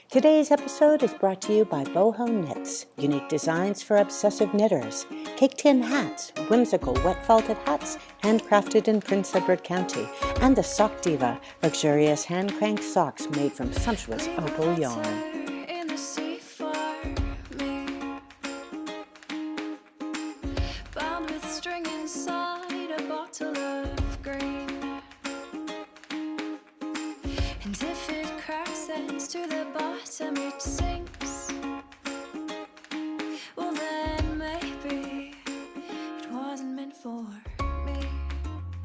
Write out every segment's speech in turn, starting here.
Today's episode is brought to you by Boho Knits, unique designs for obsessive knitters. Cake tin hats, whimsical wet felted hats, handcrafted in Prince Edward County. And the Sock Diva, luxurious hand-cranked socks made from sumptuous opal yarn. To the bottom it sinks. Well then maybe it wasn't meant for me.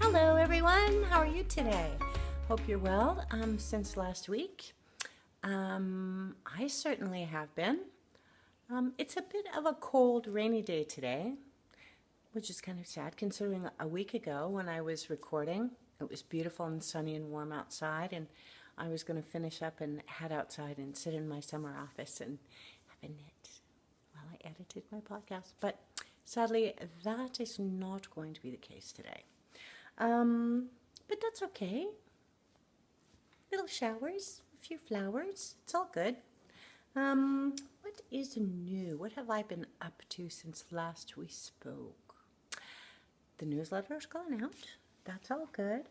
Hello everyone, how are you today? Hope you're well. Since last week, I certainly have been. It's a bit of a cold, rainy day today, which is kind of sad considering a week ago when I was recording, it was beautiful and sunny and warm outside, and I was going to finish up and head outside and sit in my summer office and have a knit while I edited my podcast. But sadly, that is not going to be the case today. But that's okay. Little showers, a few flowers. It's all good. What is new? What have I been up to since last we spoke? The newsletter's gone out. That's all good.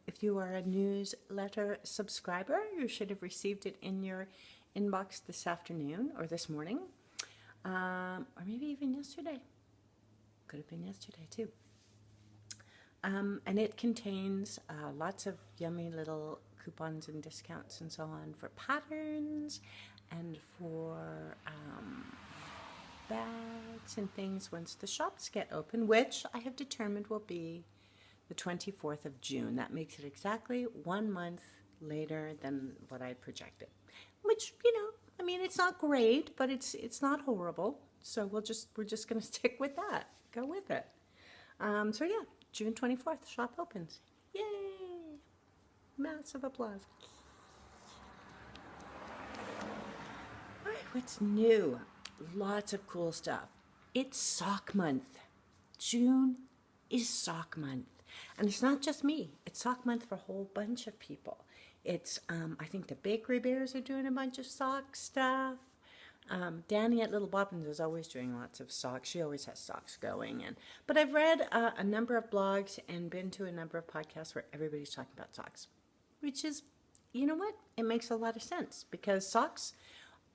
If you are a newsletter subscriber, you should have received it in your inbox this afternoon or this morning, or maybe even yesterday. Could have been yesterday too. And it contains lots of yummy little coupons and discounts and so on for patterns and for bags and things once the shops get open, which I have determined will be the 24th of June. That makes it exactly 1 month later than what I projected. Which, I mean, it's not great, but it's not horrible. So we're just going to stick with that. Go with it. So yeah, June 24th, shop opens. Yay! Massive applause. All right, what's new? Lots of cool stuff. It's sock month. June is sock month. And it's not just me. It's sock month for a whole bunch of people. It's, I think the Bakery Bears are doing a bunch of sock stuff. Danny at Little Bobbins is always doing lots of socks. She always has socks going. But I've read a number of blogs and been to a number of podcasts where everybody's talking about socks. Which is, you know what? It makes a lot of sense because socks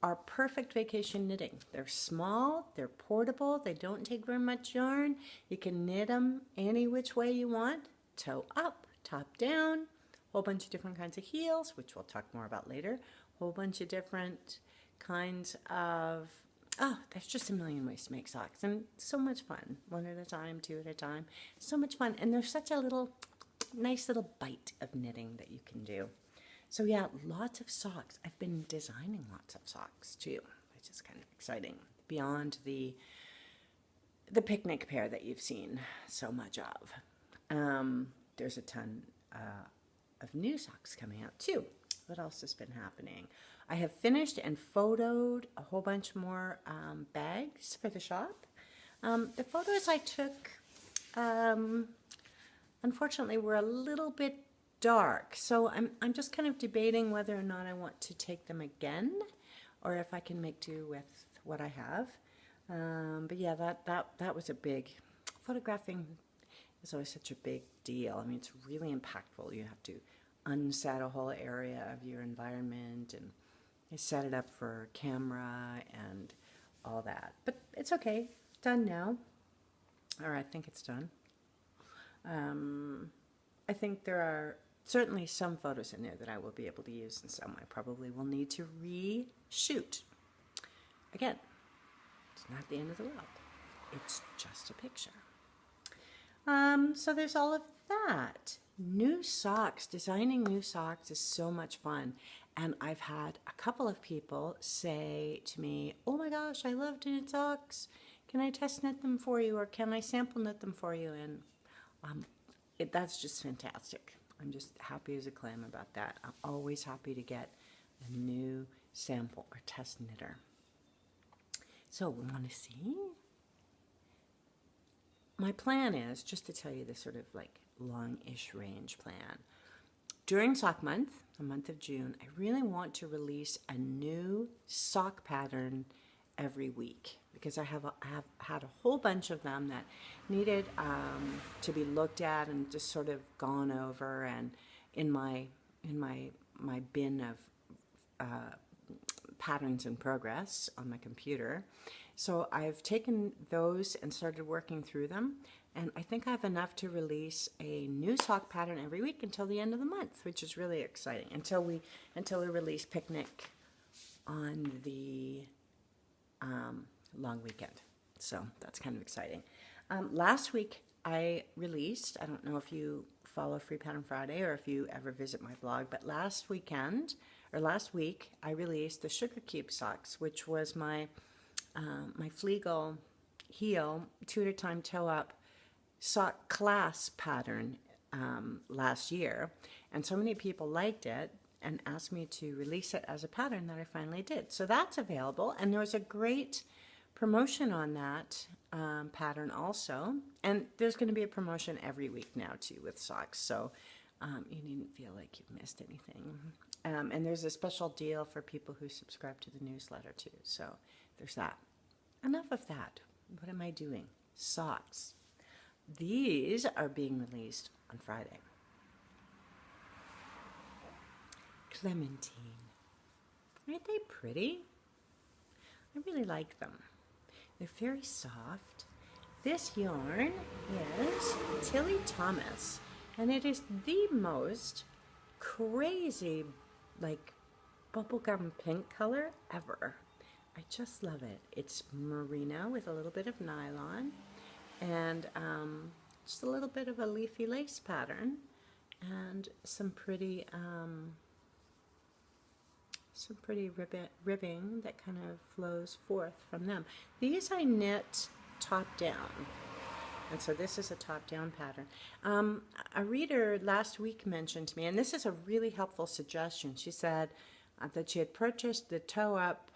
are perfect vacation knitting. They're small, they're portable, they don't take very much yarn. You can knit them any which way you want, toe up, top down, whole bunch of different kinds of heels, which we'll talk more about later, whole bunch of different kinds of, there's just a million ways to make socks, and so much fun, one at a time, two at a time, so much fun, and there's such a nice little bite of knitting that you can do. So yeah, lots of socks. I've been designing lots of socks too, which is kind of exciting. Beyond the picnic pair that you've seen so much of. There's a ton of new socks coming out too. What else has been happening? I have finished and photoed a whole bunch more bags for the shop. The photos I took, unfortunately, were a little bit dark, so I'm just kind of debating whether or not I want to take them again or if I can make do with what I have. But yeah, that was a big, photographing is always such a big deal. I mean, it's really impactful. You have to unset a whole area of your environment and you set it up for camera and all that. But it's okay, it's done now, or I think it's done. I think there are certainly some photos in there that I will be able to use and some I probably will need to reshoot. Again, it's not the end of the world. It's just a picture. So there's all of that. New socks. Designing new socks is so much fun. And I've had a couple of people say to me, oh my gosh, I love to knit socks. Can I test knit them for you or can I sample knit them for you? And that's just fantastic. I'm just happy as a clam about that. I'm always happy to get a new sample or test knitter. So we want to see? My plan is, just to tell you the sort of like long-ish range plan, during sock month, the month of June, I really want to release a new sock pattern every week because I have had a whole bunch of them that needed to be looked at and just sort of gone over and in my bin of patterns in progress on my computer. So I've taken those and started working through them, and I think I have enough to release a new sock pattern every week until the end of the month, which is really exciting, until we release Picnic on the long weekend. So that's kind of exciting. Last week I released, I don't know if you follow Free Pattern Friday or if you ever visit my blog, but last week I released the Sugar Cube socks, which was my Flegel heel 2 at a time toe up sock class pattern last year, and so many people liked it and asked me to release it as a pattern that I finally did. So that's available, and there was a great promotion on that pattern also, and there's going to be a promotion every week now too with socks, so you needn't feel like you've missed anything. And there's a special deal for people who subscribe to the newsletter too, so there's that. Enough of that. What am I doing? Socks. These are being released on Friday. Clementine. Aren't they pretty? I really like them. They're very soft. This yarn is Tilly Thomas, and it is the most crazy, like, bubblegum pink color ever. I just love it. It's merino with a little bit of nylon and just a little bit of a leafy lace pattern and some pretty ribbing that kind of flows forth from them. These I knit top down, and so this is a top down pattern. A reader last week mentioned to me, and this is a really helpful suggestion. She said that she had purchased the toe up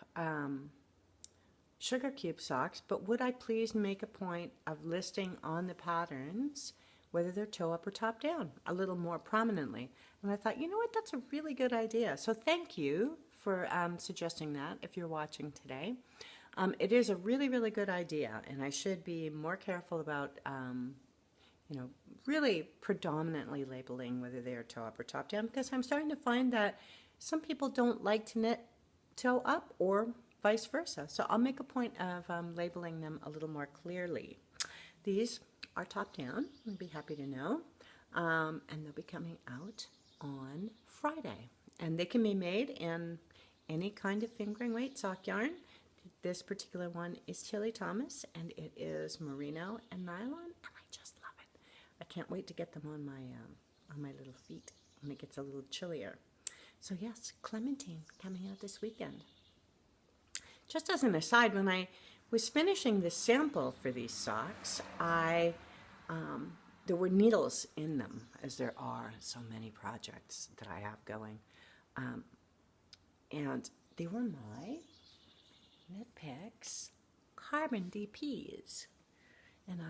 Sugar Cube socks, but would I please make a point of listing on the patterns whether they're toe up or top down a little more prominently. And I thought, you know what, that's a really good idea. So thank you for suggesting that if you're watching today. It is a really, really good idea, and I should be more careful about really predominantly labeling whether they are toe up or top down, because I'm starting to find that some people don't like to knit toe up or vice versa. So I'll make a point of labeling them a little more clearly. These are top down, I'd be happy to know, and they'll be coming out on Friday. And they can be made in any kind of fingering weight sock yarn. This particular one is Tilly Thomas, and it is merino and nylon, and I just love it. I can't wait to get them on my little feet when it gets a little chillier. So yes, Clementine coming out this weekend. Just as an aside, when I was finishing the sample for these socks, there were needles in them, as there are so many projects that I have going. And they were my Knit Picks Carbon DPs. And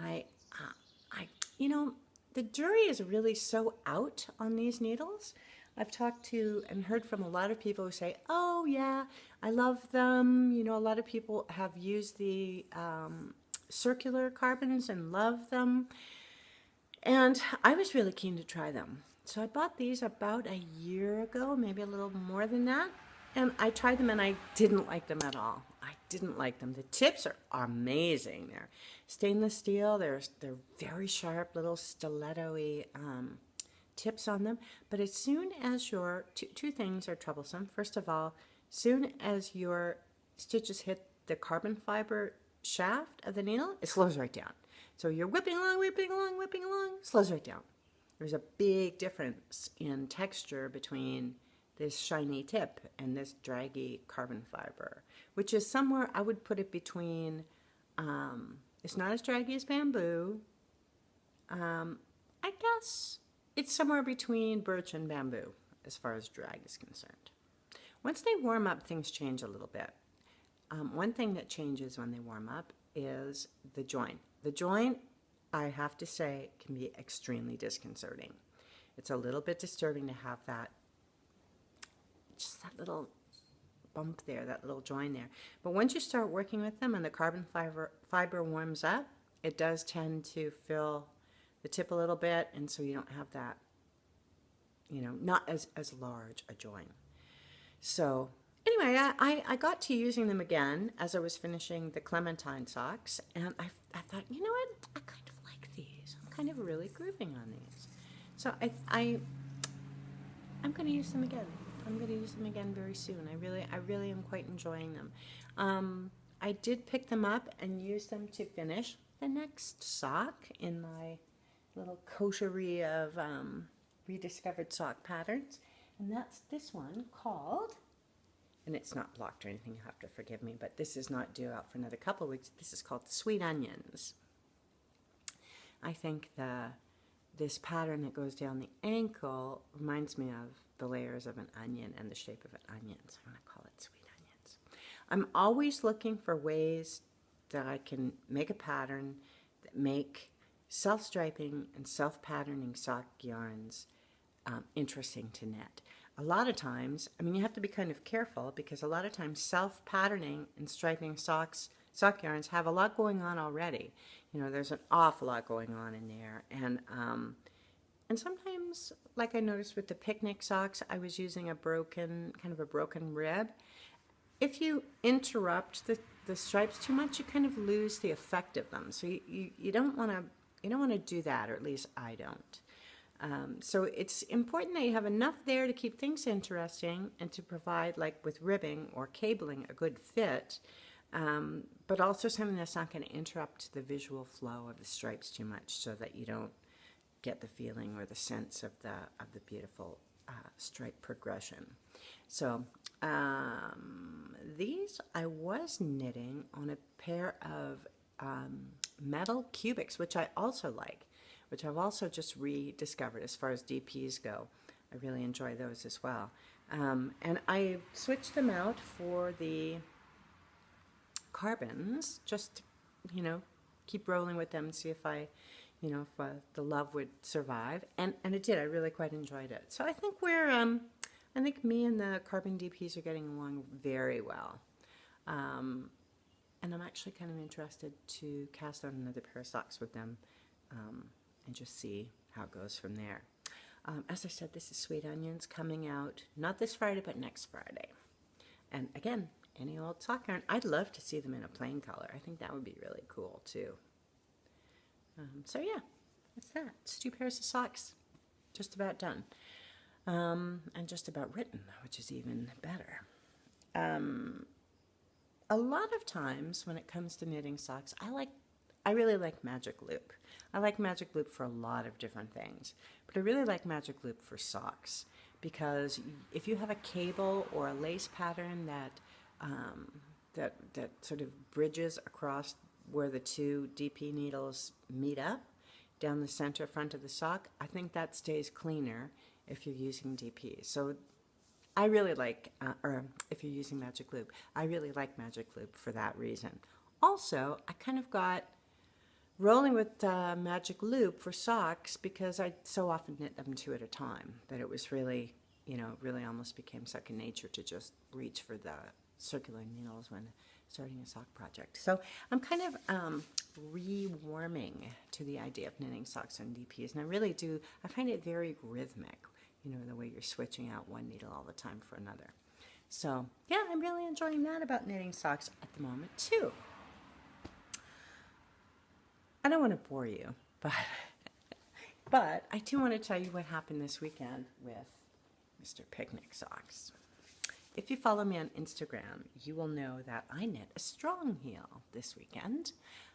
the jury is really so out on these needles. I've talked to and heard from a lot of people who say, oh yeah, I love them. You know, a lot of people have used the circular carbons and love them. And I was really keen to try them. So I bought these about a year ago, maybe a little more than that. And I tried them and I didn't like them at all. I didn't like them. The tips are amazing. They're stainless steel. They're very sharp, little stiletto-y tips on them. But as soon as your, two things are troublesome. First of all, soon as your stitches hit the carbon fiber shaft of the needle, it slows right down. So you're whipping along, slows right down. There's a big difference in texture between this shiny tip and this draggy carbon fiber, which is somewhere, I would put it between, it's not as draggy as bamboo. I guess it's somewhere between birch and bamboo as far as drag is concerned. Once they warm up, things change a little bit. One thing that changes when they warm up is the joint. The joint, I have to say, can be extremely disconcerting. It's a little bit disturbing to have that, just that little bump there, that little join there. But once you start working with them and the carbon fiber warms up, it does tend to fill the tip a little bit, and so you don't have that, not as large a join. So anyway, I got to using them again as I was finishing the Clementine socks, and I thought, you know what, I kind of like these. I'm kind of really grooving on these. So I'm going to use them again. I'm going to use them again very soon. I really am quite enjoying them. I did pick them up and use them to finish the next sock in my little coterie of rediscovered sock patterns. And that's this one called, and it's not blocked or anything, you have to forgive me, but this is not due out for another couple of weeks. This is called the Sweet Onions. I think this pattern that goes down the ankle reminds me of the layers of an onion and the shape of an onion, so I'm going to call it Sweet Onions. I'm always looking for ways that I can make a pattern that make self-striping and self-patterning sock yarns interesting to knit. A lot of times, you have to be kind of careful because a lot of times self-patterning and striping sock yarns have a lot going on already. There's an awful lot going on in there, and sometimes, like I noticed with the picnic socks, I was using a broken rib. If you interrupt the stripes too much, you kind of lose the effect of them. So you don't want to do that, or at least I don't. So it's important that you have enough there to keep things interesting and to provide, like with ribbing or cabling, a good fit, but also something that's not going to interrupt the visual flow of the stripes too much, so that you don't get the feeling or the sense of the beautiful stripe progression. So these I was knitting on a pair of metal cubics, which I also like, which I've also just rediscovered as far as DPs go. I really enjoy those as well. And I switched them out for the carbons, just, keep rolling with them and see if if the love would survive. And it did. I really quite enjoyed it. So I think I think me and the carbon DPs are getting along very well. And I'm actually kind of interested to cast out another pair of socks with them and just see how it goes from there. As I said, this is Sweet Onions coming out not this Friday, but next Friday. And again, any old sock yarn. I'd love to see them in a plain color. I think that would be really cool too. So yeah, that's that. It's 2 pairs of socks, just about done. And just about written, which is even better. A lot of times when it comes to knitting socks, I really like Magic Loop. I like Magic Loop for a lot of different things, but I really like Magic Loop for socks, because if you have a cable or a lace pattern that sort of bridges across where the 2 DP needles meet up down the center front of the sock, I think that stays cleaner if you're using DP. So I really like, or if you're using Magic Loop, I really like Magic Loop for that reason. Also, I kind of got rolling with Magic Loop for socks because I so often knit them 2 at a time that it was really, really almost became second nature to just reach for the circular needles when starting a sock project. So I'm kind of re-warming to the idea of knitting socks on DPs, and I really do. I find it very rhythmic, the way you're switching out one needle all the time for another. So yeah, I'm really enjoying that about knitting socks at the moment too. I don't want to bore you, but I do want to tell you what happened this weekend with Mr. Picnic Socks. If you follow me on Instagram, you will know that I knit a strong heel this weekend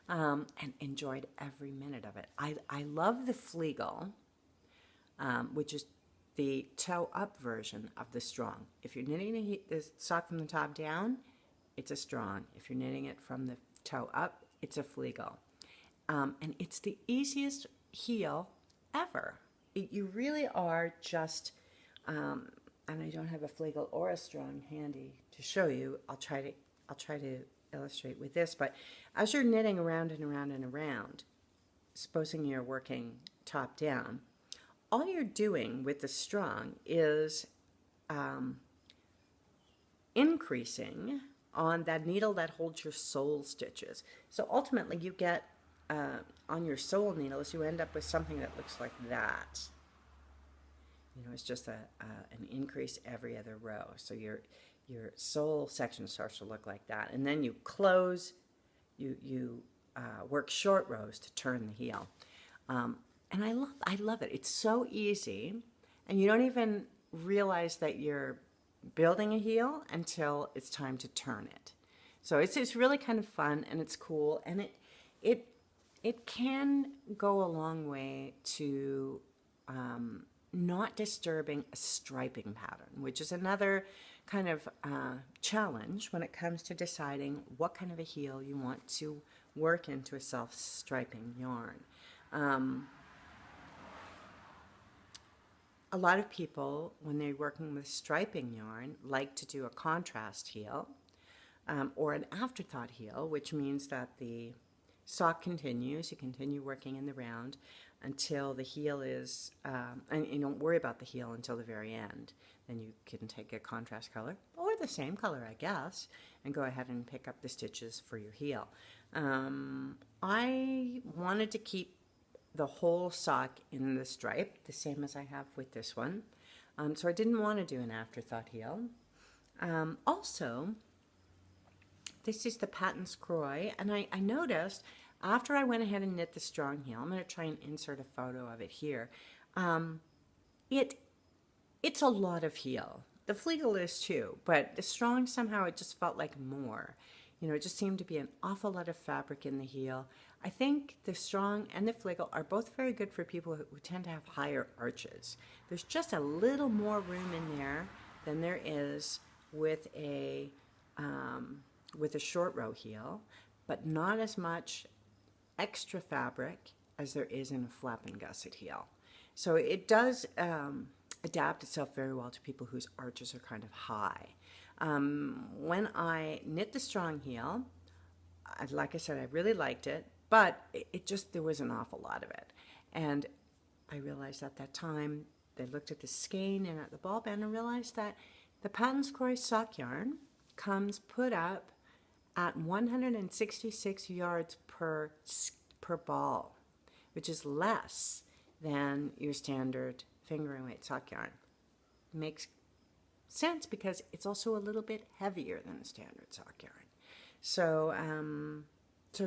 and enjoyed every minute of it. I love the Fleagle, which is the toe-up version of the strong. If you're knitting the sock from the top down, it's a strong. If you're knitting it from the toe up, it's a Fleagle. And it's the easiest heel ever. You really are just... and I don't have a Fleagle or a strong handy to show you. I'll try to illustrate with this, but as you're knitting around and around and around, supposing you're working top down, all you're doing with the strong is increasing on that needle that holds your sole stitches. So ultimately you get on your sole needles, you end up with something that looks like that. It's just an increase every other row. So your sole section starts to look like that. And then you close, you work short rows to turn the heel. And I love it. It's so easy, and you don't even realize that you're building a heel until it's time to turn it. So it's really kind of fun, and it's cool, and it can go a long way to not disturbing a striping pattern, which is another kind of challenge when it comes to deciding what kind of a heel you want to work into a self-striping yarn. A lot of people, when they're working with striping yarn, like to do a contrast heel or an afterthought heel, which means that the sock continues. You continue working in the round until the heel is, and you don't worry about the heel until the very end. Then you can take a contrast color, or the same color, I guess, and go ahead and pick up the stitches for your heel. I wanted to keep the whole sock in the stripe, the same as I have with this one. So I didn't want to do an afterthought heel. Also, this is the Pattern Croix, and I noticed after I went ahead and knit the strong heel, I'm going to try and insert a photo of it here. It's a lot of heel. The Flegel is too, but the strong somehow it just felt like more. It just seemed to be an awful lot of fabric in the heel. I think the strong and the Flegel are both very good for people who tend to have higher arches. There's just a little more room in there than there is with a short row heel, but not as much extra fabric as there is in a flap and gusset heel. So it does adapt itself very well to people whose arches are kind of high. When I knit the strong heel, like I said, I really liked it, but there was an awful lot of it. And I realized at that time, they looked at the skein and at the ball band and realized that the Pattern Croix sock yarn comes put up at 166 yards per ball, which is less than your standard fingering weight sock yarn. Makes sense because it's also a little bit heavier than a standard sock yarn. So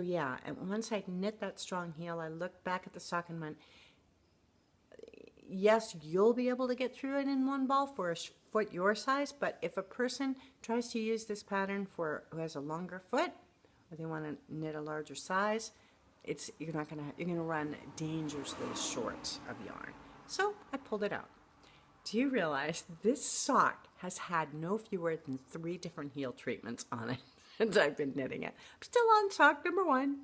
yeah, and once I knit that strong heel, I looked back at the sock and went, yes, you'll be able to get through it in one ball for a foot your size, but if a person tries to use this pattern who has a longer foot, or they want to knit a larger size, you're gonna run dangerously short of yarn. So I pulled it out. Do you realize this sock has had no fewer than 3 different heel treatments on it since I've been knitting it? I'm still on sock number 1.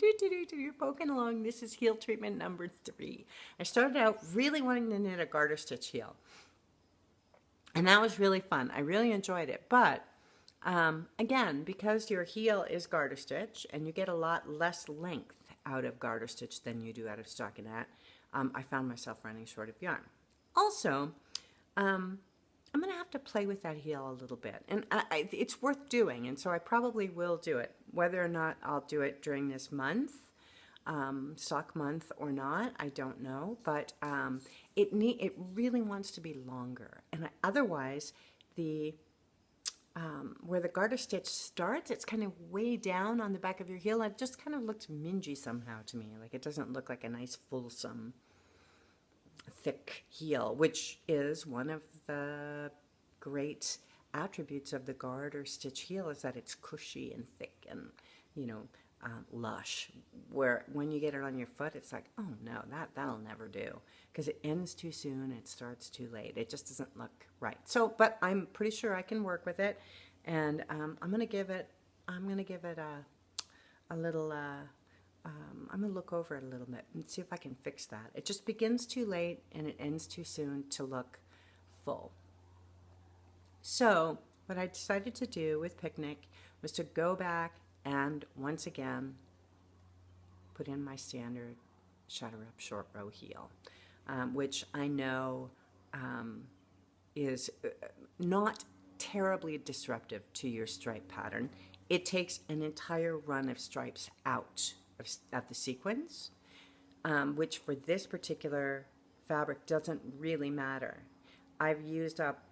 You're poking along. This is heel treatment number 3. I started out really wanting to knit a garter stitch heel, and that was really fun. I really enjoyed it. But again, because your heel is garter stitch and you get a lot less length out of garter stitch than you do out of stockinette, I found myself running short of yarn. Also, I'm going to have to play with that heel a little bit, and it's worth doing, and so I probably will do it. Whether or not I'll do it during this month, sock month or not, I don't know, but it really wants to be longer, and otherwise where the garter stitch starts, it's kind of way down on the back of your heel. It just kind of looks mingy somehow to me. Like it doesn't look like a nice fulsome thick heel, which is one of the great attributes of the garter stitch heel, is that it's cushy and thick and lush, where when you get it on your foot, it's like, oh no, that'll never do, because it ends too soon, it starts too late, it just doesn't look right. So, but I'm pretty sure I can work with it, and I'm gonna give it a little I'm gonna look over it a little bit and see if I can fix that. It just begins too late and it ends too soon to look full. So what I decided to do with Picnic was to go back and once again put in my standard shutter up short row heel. which I know is not terribly disruptive to your stripe pattern. It takes an entire run of stripes out of the sequence, which for this particular fabric doesn't really matter. I've used up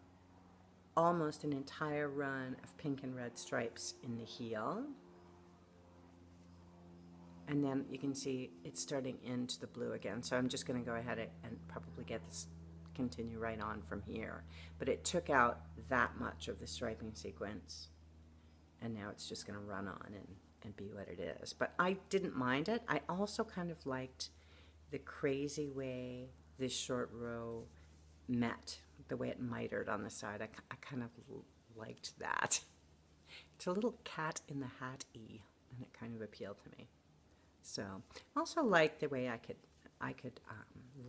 almost an entire run of pink and red stripes in the heel. And then you can see it's starting into the blue again. So I'm just going to go ahead and probably get this, continue right on from here. But it took out that much of the striping sequence. And now it's just going to run on and be what it is. But I didn't mind it. I also kind of liked the crazy way this short row met, the way it mitered on the side. I kind of liked that. It's a little cat in the hat-y, and it kind of appealed to me. So I also like the way I could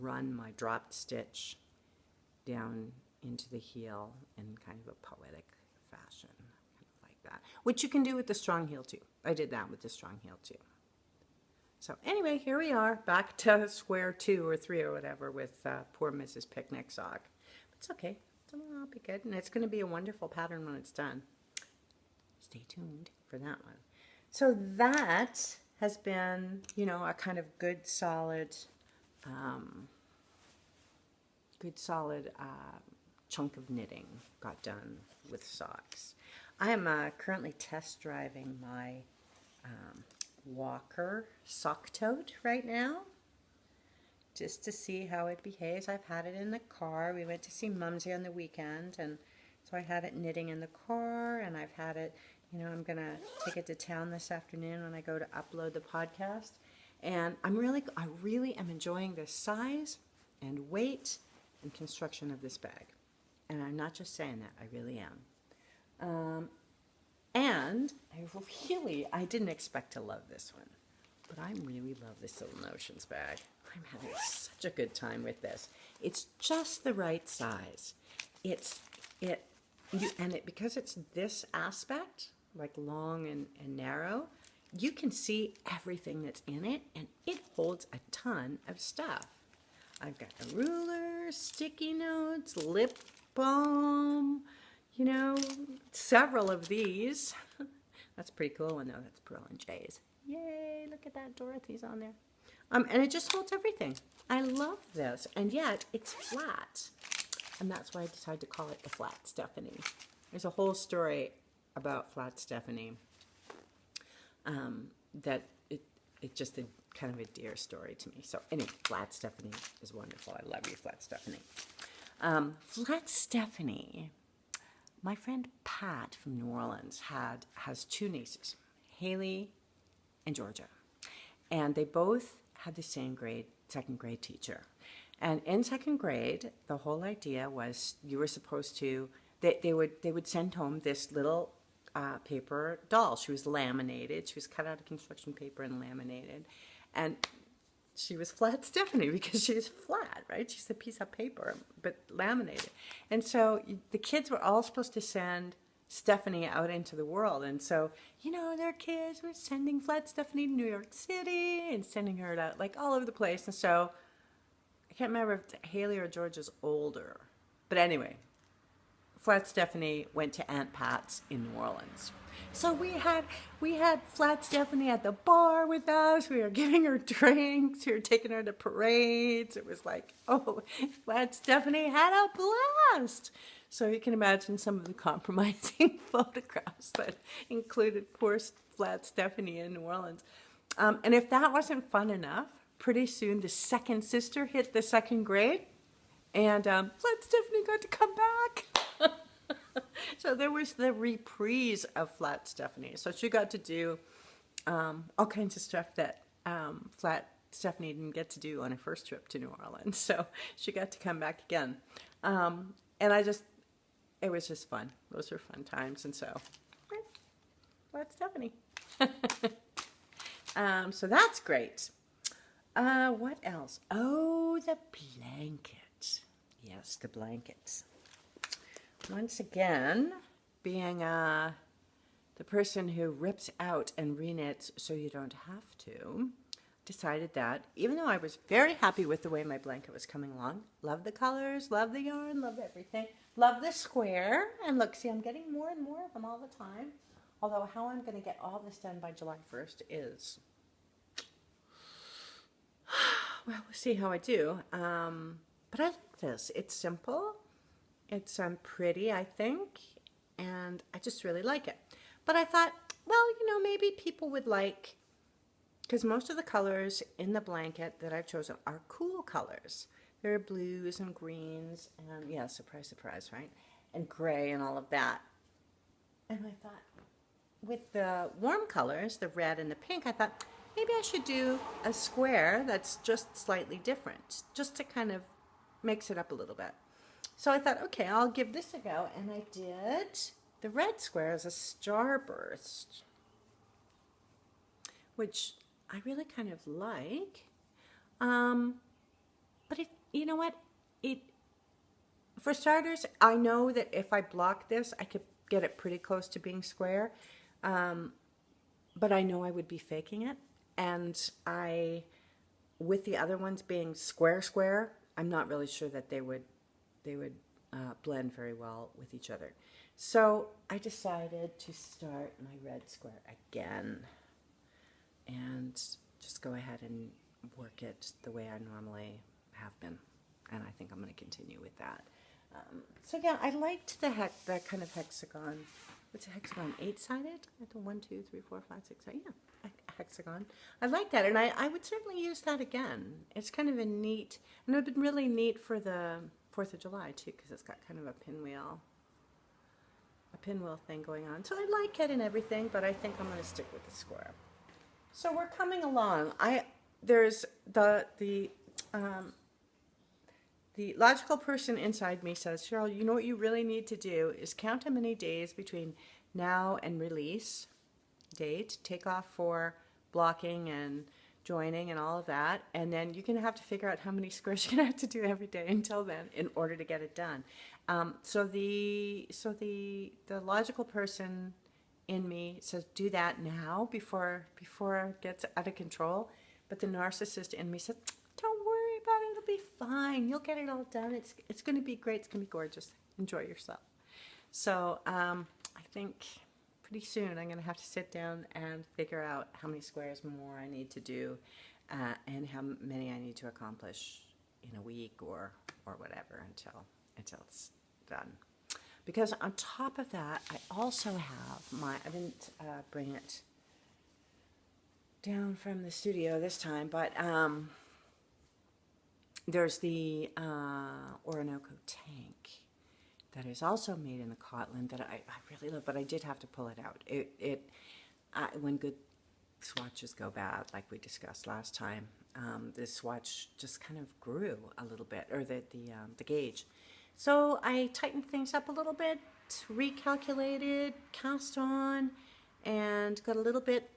run my dropped stitch down into the heel in kind of a poetic fashion, kind of like that, which you can do with the strong heel too. I did that with the strong heel too. So anyway, here we are, back to square 2 or 3 or whatever with poor Mrs. Picnic sock. It's okay, it'll be good, and it's going to be a wonderful pattern when it's done. Stay tuned for that one. So that has been, you know, a kind of good solid chunk of knitting got done with socks. I am currently test driving my Walker sock tote right now, just to see how it behaves. I've had it in the car. We went to see Mumsy on the weekend, and so I had it knitting in the car, and I've had it, you know, I'm going to take it to town this afternoon when I go to upload the podcast. And I really am enjoying the size and weight and construction of this bag. And I'm not just saying that, I really am. And I didn't expect to love this one, but I really love this Little Notions bag. I'm having such a good time with this. It's just the right size. Because it's this aspect, like long and narrow, you can see everything that's in it, and it holds a ton of stuff. I've got a ruler, sticky notes, lip balm, you know, several of these. That's a pretty cool one though. That's Pearl and Jay's. Yay, look at that, Dorothy's on there. And it just holds everything. I love this, and yet it's flat. And that's why I decided to call it the Flat Stephanie. There's a whole story about Flat Stephanie that it just a kind of a dear story to me. So anyway, Flat Stephanie is wonderful. I love you, Flat Stephanie. Flat Stephanie, my friend Pat from New Orleans has 2 nieces, Haley and Georgia. And they both had the same second grade teacher. And in second grade, the whole idea was you were supposed to, they would send home this little paper doll. She was laminated. She was cut out of construction paper and laminated. And she was Flat Stephanie because she's flat, right? She's a piece of paper, but laminated. And so the kids were all supposed to send Stephanie out into the world. And so, you know, their kids were sending Flat Stephanie to New York City and sending her out like all over the place. And so I can't remember if Haley or Georgia's older. But anyway, Flat Stephanie went to Aunt Pat's in New Orleans. So we had Flat Stephanie at the bar with us. We were giving her drinks. We were taking her to parades. It was like, oh, Flat Stephanie had a blast. So you can imagine some of the compromising photographs that included poor Flat Stephanie in New Orleans. And if that wasn't fun enough, pretty soon the second sister hit the second grade, and Flat Stephanie got to come back. So there was the reprise of Flat Stephanie. So she got to do all kinds of stuff that Flat Stephanie didn't get to do on her first trip to New Orleans. So she got to come back again. And it was just fun. Those were fun times. And so, Flat Stephanie. So that's great. What else? Oh, the blanket. Yes, the blankets. Once again, being the person who rips out and reknits so you don't have to, decided that even though I was very happy with the way my blanket was coming along, love the colors, love the yarn, love everything, love the square, and look, see, I'm getting more and more of them all the time. Although how I'm going to get all this done by July 1st is, well, we'll see how I do. But I like this. It's simple. It's pretty, I think, and I just really like it. But I thought, well, maybe people would like, because most of the colors in the blanket that I've chosen are cool colors. There are blues and greens and, yeah, surprise, surprise, right? And gray and all of that. And I thought, with the warm colors, the red and the pink, I thought maybe I should do a square that's just slightly different, just to kind of mix it up a little bit. So I thought, okay, I'll give this a go. And I did the red square as a starburst, which I really kind of like. But you know what? For starters, I know that if I block this, I could get it pretty close to being square. But I know I would be faking it. And with the other ones being square, I'm not really sure that they would blend very well with each other. So I decided to start my red square again and just go ahead and work it the way I normally have been. And I think I'm going to continue with that. So yeah, I liked that kind of hexagon. What's a hexagon? 8-sided? 1, 2, 3, 4, 5, 6, 7. Yeah, a hexagon. I like that, and I would certainly use that again. It's kind of a neat, and it would have been really neat for the 4th of July too, because it's got kind of a pinwheel thing going on. So I like it and everything, but I think I'm going to stick with the square. So we're coming along. There's the logical person inside me says, Cheryl, you know what you really need to do is count how many days between now and release date, take off for blocking and joining and all of that, and then you're going to have to figure out how many squares you're going to have to do every day until then in order to get it done. So the logical person in me says, do that now before it gets out of control. But the narcissist in me says, don't worry about it. It'll be fine. You'll get it all done. It's going to be great. It's going to be gorgeous. Enjoy yourself. So I think pretty soon I'm going to have to sit down and figure out how many squares more I need to do and how many I need to accomplish in a week or whatever until it's done. Because on top of that, I also have I didn't bring it down from the studio this time, but there's the Orinoco tank that is also made in the Cotland that I really love, but I did have to pull it out. When good swatches go bad, like we discussed last time, this swatch just kind of grew a little bit, or the gauge. So I tightened things up a little bit, recalculated, cast on, and got a little bit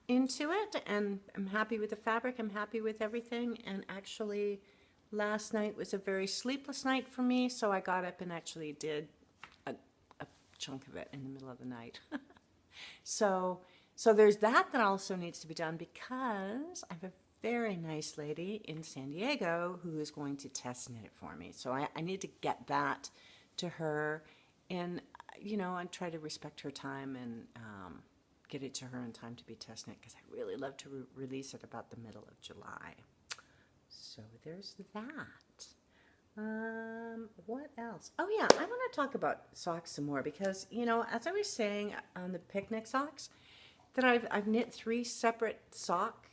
into it, and I'm happy with the fabric, I'm happy with everything, and actually last night was a very sleepless night for me, so I got up and actually did a chunk of it in the middle of the night. So there's that also needs to be done, because I have a very nice lady in San Diego who is going to test knit it for me. So I need to get that to her, and and try to respect her time and get it to her in time to be test knit, because I really love to release it about the middle of July. So there's that. What else? Oh yeah, I want to talk about socks some more, because as I was saying on the picnic socks, that I've knit 3 separate sock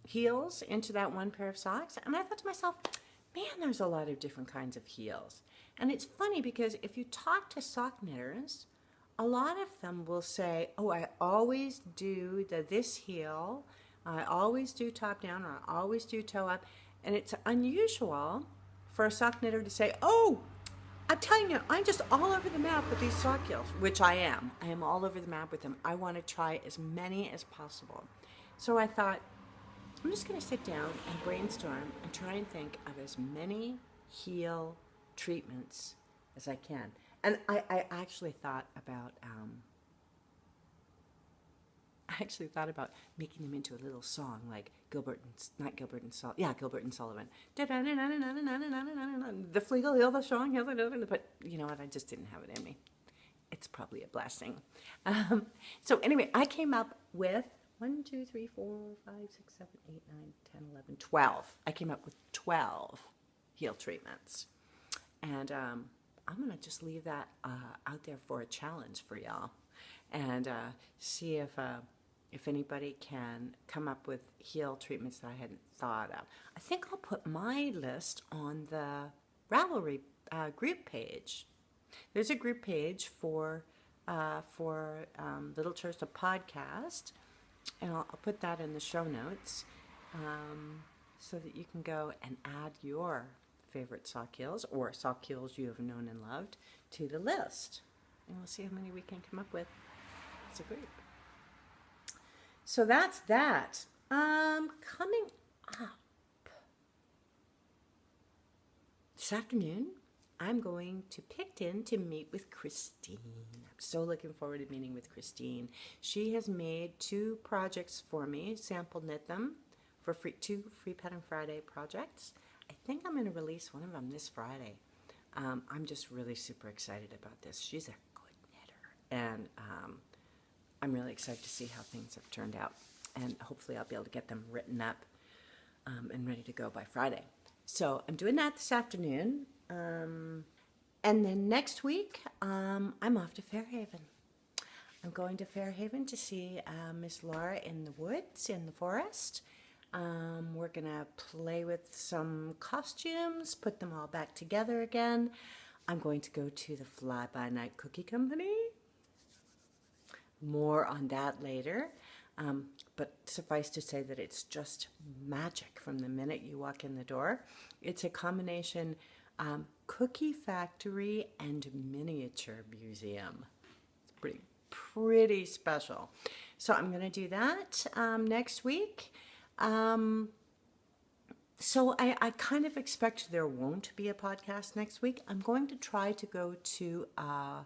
heels into that one pair of socks, and I thought to myself, man, there's a lot of different kinds of heels. And it's funny, because if you talk to sock knitters, a lot of them will say, oh, I always do this heel, I always do top down, or I always do toe up. And it's unusual for a sock knitter to say, oh, I'm telling you, I'm just all over the map with these sock heels, which I am. I am all over the map with them. I want to try as many as possible. So I thought, I'm just going to sit down and brainstorm and try and think of as many heel treatments as I can. And I actually thought about actually thought about making them into a little song like Gilbert and Sullivan. The Flegel Hill, the song, but you know what? I just didn't have it in me. It's probably a blessing. So anyway, I came up with 1, 2, 3, 4, 5, 6, 7, 8, 9, 10, 11, 12. I came up with 12 heel treatments. And I'm going to just leave that out there for a challenge for y'all. And see if anybody can come up with heel treatments that I hadn't thought of. I think I'll put my list on the Ravelry group page. There's a group page for LittleChurch, the podcast, and I'll put that in the show notes so that you can go and add your favorite sock heels or sock heels you have known and loved to the list. And we'll see how many we can come up with. It's a group. So that's that. Coming up this afternoon, I'm going to Picton to meet with Christine. I'm so looking forward to meeting with Christine. She has made 2 projects for me, sample knit them for free, 2 Free Pattern Friday projects. I think I'm going to release one of them this Friday. I'm just really super excited about this. She's a good knitter, and I'm really excited to see how things have turned out. And hopefully I'll be able to get them written up and ready to go by Friday. So I'm doing that this afternoon. And then next week, I'm off to Fairhaven. I'm going to Fairhaven to see Miss Laura in the woods, in the forest. We're going to play with some costumes, put them all back together again. I'm going to go to the Fly By Night Cookie Company. More on that later. But suffice to say that it's just magic from the minute you walk in the door. It's a combination cookie factory and miniature museum. It's pretty special. So I'm going to do that next week. So I kind of expect there won't be a podcast next week. I'm going to try to go to a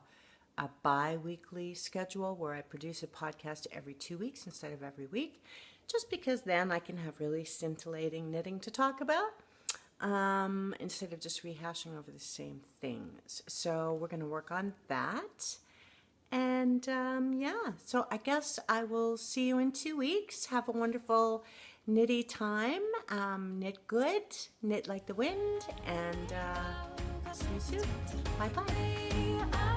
bi-weekly schedule where I produce a podcast every 2 weeks instead of every week, just because then I can have really scintillating knitting to talk about instead of just rehashing over the same things. So we're going to work on that. And yeah, so I guess I will see you in 2 weeks. Have a wonderful knitty time. Knit good, knit like the wind, and see you soon. Bye-bye.